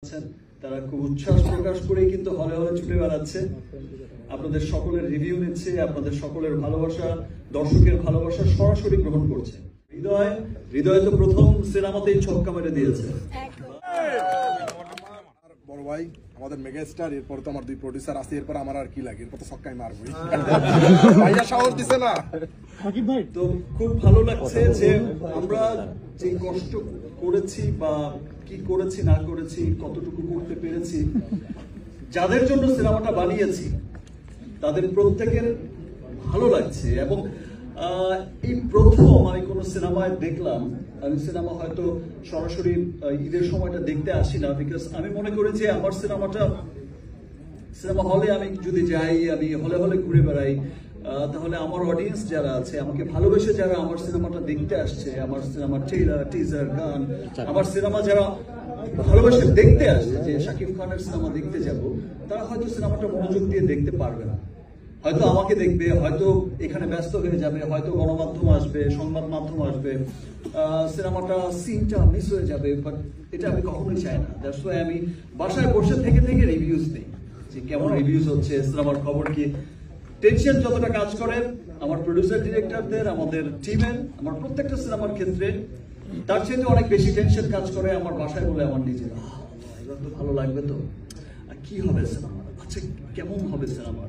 আছেন তারা খুব উচ্ছ্বাস প্রকাশ করেই কিন্তু হলে হলে ছুটে বেড়াচ্ছে। আপনাদের সকলের রিভিউ নিচ্ছে, আপনাদের সকলের ভালোবাসা, দর্শকের ভালোবাসা সরাসরি গ্রহণ করছে। হৃদয় তো প্রথম সিনেমাতেই ছক্কা মেরে দিয়েছে। বড় ভাই আমাদের মেগা স্টার, এরপর তো আমার দুই প্রডিউসার আছে, এরপর আমার আর কি লাগে, এরপর তো ছক্কাই মারবই। ভাইয়া সাহস দিছে না তো খুব ভালো লাগছে যে আমরা যে কষ্ট করেছি বা কি করেছি না করেছি, কতটুকু করতে পেরেছি, যাদের জন্য সিনেমাটা বানিয়েছি তাদের প্রত্যেকের ভালো লাগছে। এবং এই প্রথম আমি কোনো সিনেমায় দেখলাম, আমি সিনেমা হয়তো সরাসরি ঈদের সময়টা দেখতে আসি না, বিকজ আমি মনে করি যে আমার সিনেমা হলে আমি যদি যাই, আমি হলে হলে ঘুরে বেড়াই, তাহলে আমার অডিয়েন্স যারা আছে, আমাকে ভালোবেসে যারা আমার সিনেমাটা দেখতে আসছে, আমার সিনেমার ট্রেলার, টিজার, গান, আমার সিনেমা যারা ভালোবেসে দেখতে আসছে, যে শাকিব খানের সিনেমা দেখতে যাব, তারা হয়তো সিনেমাটা মনোযোগ দিয়ে দেখতে পারবে না। হয়তো আমাকে দেখবে, হয়তো এখানে ব্যস্ত হয়ে যাবে, হয়তো গণমাধ্যম আসবে, সংবাদ মাধ্যম আসবে, সিনেমাটা সিনটা মিস হয়ে যাবে। বাট এটা আমি কখনোই চাই না। দ্যাটস ওয়াই আমি বাসায় বসে থেকে রিভিউজ দিই, যে কেমন রিভিউজ হচ্ছে, সিনেমার খবর কি। টেনশন যতটা কাজ করে আমার প্রডিউসার ডিরেক্টরদের, আমাদের টিমের, আমার প্রত্যেকটা সিনেমার ক্ষেত্রে, তার চেয়ে অনেক বেশি টেনশন কাজ করে আমার বাসায় বলে আমার নিজের, এবার তো ভালো লাগবে, তো কি হবে সিনেমা, আচ্ছা কেমন হবে সিনেমা।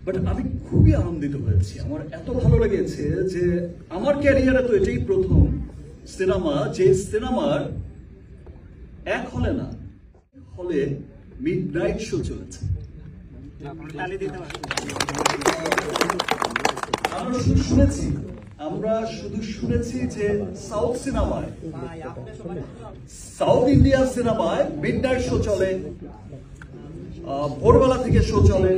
বাট আমি খুবই আনন্দিত হয়েছি, আমার এত ভালো লেগেছে যে আমার ক্যারিয়ারে তো এটাই প্রথম সিনেমা, যে সিনেমার এক হলে না, হলে মিডনাইট শো চলেছে। আমরা শুধু শুনেছি যে সাউথ সিনেমায়, সাউথ ইন্ডিয়ান সিনেমায় মিডনাইট শো চলে, ভোরবেলা থেকে শো চলে,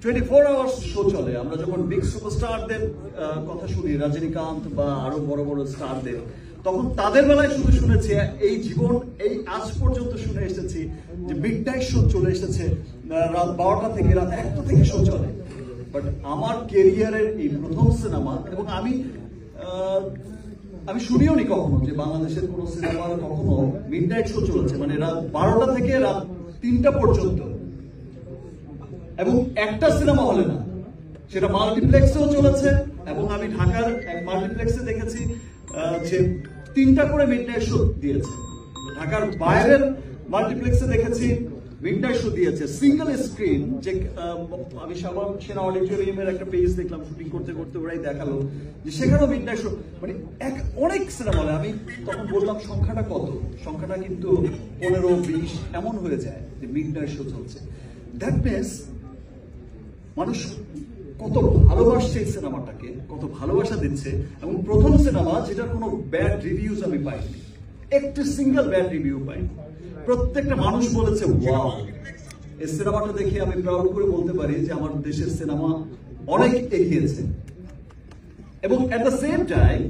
24 আওয়ার্স শো চলে। আমরা যখন বিগ সুপারস্টারদের কথা শুনি, রজনীকান্ত বা আরো বড় বড় স্টারদের, তখন তাদের বেলায় শুধু শুনেছি, এই জীবন এই আজ পর্যন্ত শুনে এসেছি যে মিডনাইট শো চলে এসেছে, রাত 12টা থেকে রাত 1টা থেকে শো চলে। বাট আমার ক্যারিয়ারের এই প্রথম সিনেমা, এবং আমি শুনিও নি কখনো যে বাংলাদেশের কোন সিনেমার কখনো মিডনাইট শো চলেছে, মানে রাত 12টা থেকে রাত 3টা পর্যন্ত, এবং একটা সিনেমা হলে না, সেটা মাল্টিপ্লেক্সেও চলেছে। এবং আমি ঢাকার এক মাল্টিপ্লেক্সে দেখেছি যে 3টা করে মিডনাইট শো দিয়েছে। ঢাকার বাইরের মাল্টিপ্লেক্সে দেখেছি মিডনাইট শো দিয়েছে সিঙ্গেল স্ক্রিন। যে আমি সেনা অডিটোরিয়ামের একটা পেজ দেখলাম, শুটিং করতে করতে ওরাই দেখালো যে সেখানেও মিডনাইট শো, মানে অনেক সিনেমা হলে। আমি তখন বললাম সংখ্যাটা কত, সংখ্যাটা কিন্তু 15-20 এমন হয়ে যায় যে মিডনাইট শো চলছে। দ্যাট মিনস মানুষ কত ভালোবাসছে এই সিনেমাটাকে, কত ভালোবাসা দিচ্ছে। এবং প্রথম সিনেমা যেটার কোনো ব্যাড রিভিউজ আমি পাইনি, একটি সিঙ্গেল ব্যাড রিভিউ পাইনি। প্রত্যেকটা মানুষ বলেছে ওয়াও। এই সিনেমাটা দেখে আমি প্রাউড করে বলতে পারি যে আমার দেশের সিনেমা অনেক এগিয়েছে। এবং এট দ্য সেম টাইম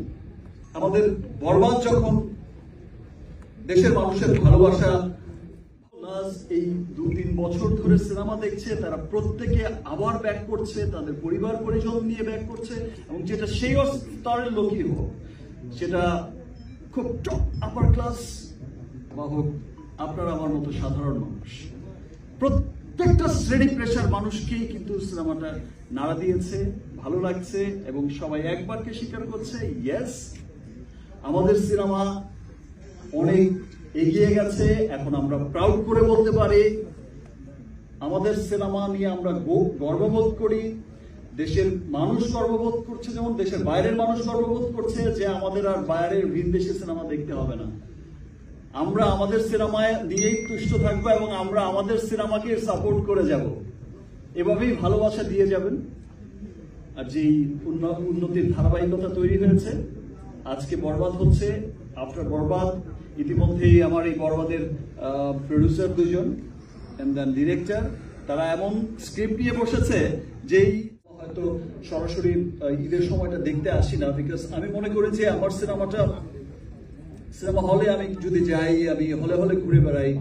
আমাদের বরবাদ যখন দেশের মানুষের ভালোবাসা, এই 2-3 বছর ধরে সিনেমা দেখছে, তারা প্রত্যেকে আবার ব্যাক করছে, তাদের পরিবার পরিজন নিয়ে ব্যাক করছে। এবং যেটা সেই স্তরের লোকই হোক, সেটা খুব টপ আপার ক্লাস বা হোক আপনারা আমার মতো সাধারণ মানুষ, প্রত্যেকটা শ্রেণী পেশার মানুষকেই কিন্তু সিনেমাটা নাড়া দিয়েছে, ভালো লাগছে। এবং সবাই একবারকে স্বীকার করছে, ইয়েস আমাদের সিনেমা অনেক এগিয়ে গেছে। এখন আমরা প্রাউড করে বলতে পারি আমাদের সিনেমা নিয়ে আমরা গর্ববোধ করি। দেশের মানুষ গর্ববোধ করছে, যেমন দেশের বাইরের মানুষ গর্ববোধ করছে যে আমাদের আর বাইরের ভিনদেশি সিনেমা দেখতে হবে না। আমরা আমাদের সিনেমায় নিয়েই তুষ্ট থাকবো এবং আমরা আমাদের সিনেমাকে সাপোর্ট করে যাব। এভাবেই ভালোবাসা দিয়ে যাবেন। আর যেই উন্নতির ধারাবাহিকতা তৈরি হয়েছে, আজকে বরবাদ হচ্ছে, আফটার বরবাদ ইতিমধ্যেই আমার এই বরবাদের প্রডিউসার দুজন এন্ড দেন ডিরেক্টর, তারা এমন স্ক্রিপ্ট নিয়ে বসেছে যেই হয়তো সরাসরি ঈদের সময়টা দেখতে আসি না, বিকজ আমি মনে করি যে আমার সিনেমা হলে আমি যদি যাই, আমি হলে হলে ঘুরে বেড়াই,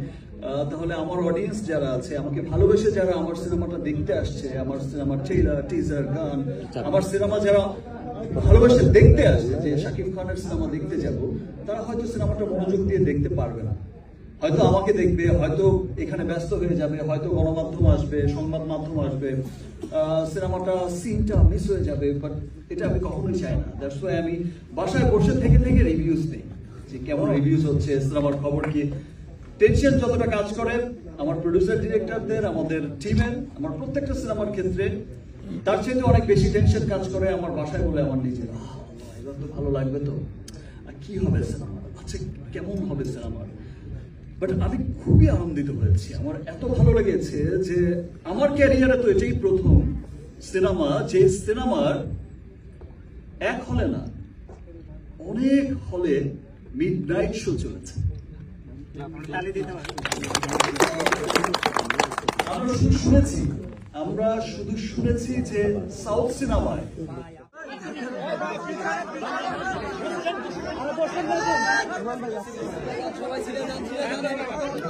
তাহলে আমার অডিয়েন্স যারা আছে, আমাকে ভালোবেসে যারা আমার সিনেমাটা দেখতে আসছে, আমার সিনেমার ট্রেলার, টিজার, গান, আমার সিনেমা যারা ভালোবেসে দেখতে আসছে, যে শাকিব খানের সিনেমা দেখতে যাব, তারা হয়তো সিনেমাটা মনোযোগ দিয়ে দেখতে পারবে না। হয়তো আমাকে দেখবে, হয়তো এখানে ব্যস্ত হয়ে যাবে, হয়তো গণমাধ্যম আসবে, সংবাদ মাধ্যম আসবে, সিনেমাটা সিনটা মিস হয়ে যাবে, বাট এটা আমি কখনোই চাই না। দ্যাটস ওয়াই আমি বাসায় বসে থেকে রিভিউজ নেই, যে কেমন রিভিউজ হচ্ছে, সিনেমার খবর কি। টেনশন যতটা কাজ করে আমার প্রডিউসার ডিরেক্টরদের, আমাদের টিমের, আমার প্রত্যেকটা সিনেমার ক্ষেত্রে তার চাইতে অনেক বেশি টেনশন কাজ করে আমার বাসায় বলে আমার নিজের, এবার তো ভালো লাগবে তো, আর কি হবে সিনেমা, আচ্ছা কেমন হবে সিনেমা। বাট আমি খুবই আনন্দিত হয়েছি, আমার এত ভালো লেগেছে যে আমার ক্যারিয়ারে তো এটাই প্রথম সিনেমা যে সিনেমার এক হলে না অনেক হলে মিডনাইট শো চলেছে। আমরা শুধু শুনেছি যে সাউথ সিনেমায়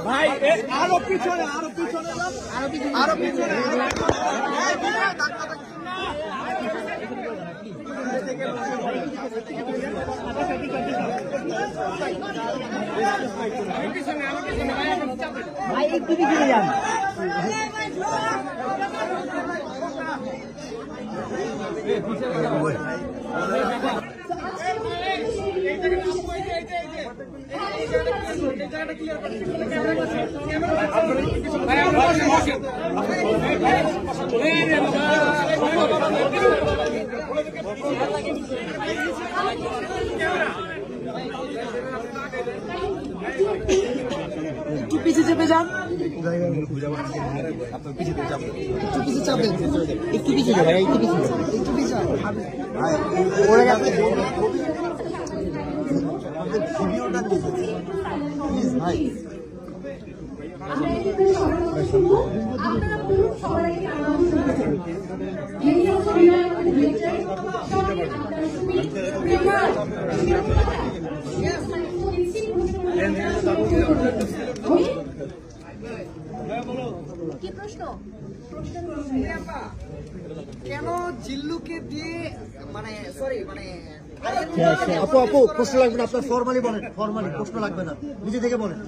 ভাই আরো পিছনে ভাই একটু পিছনে যান। একটু পিছিয়ে চেপে যান, একটু পিছিয়ে চাপেন, একটু পিছিয়ে যাবেন, একটু পিছিয়ে ওরা গেছে ভিডিওটা প্লিজ ভাই। কি প্রশ্ন? কেন জিল্লুকে দিয়ে মানে সরি মানে আপু প্রশ্ন লাগবে না, আপনার ফর্মালি বলেন, ফর্মালি প্রশ্ন লাগবে না, নিজে থেকে বলেন।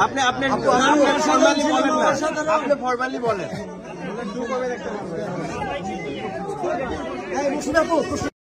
আপনি ফর্মালি বলেন।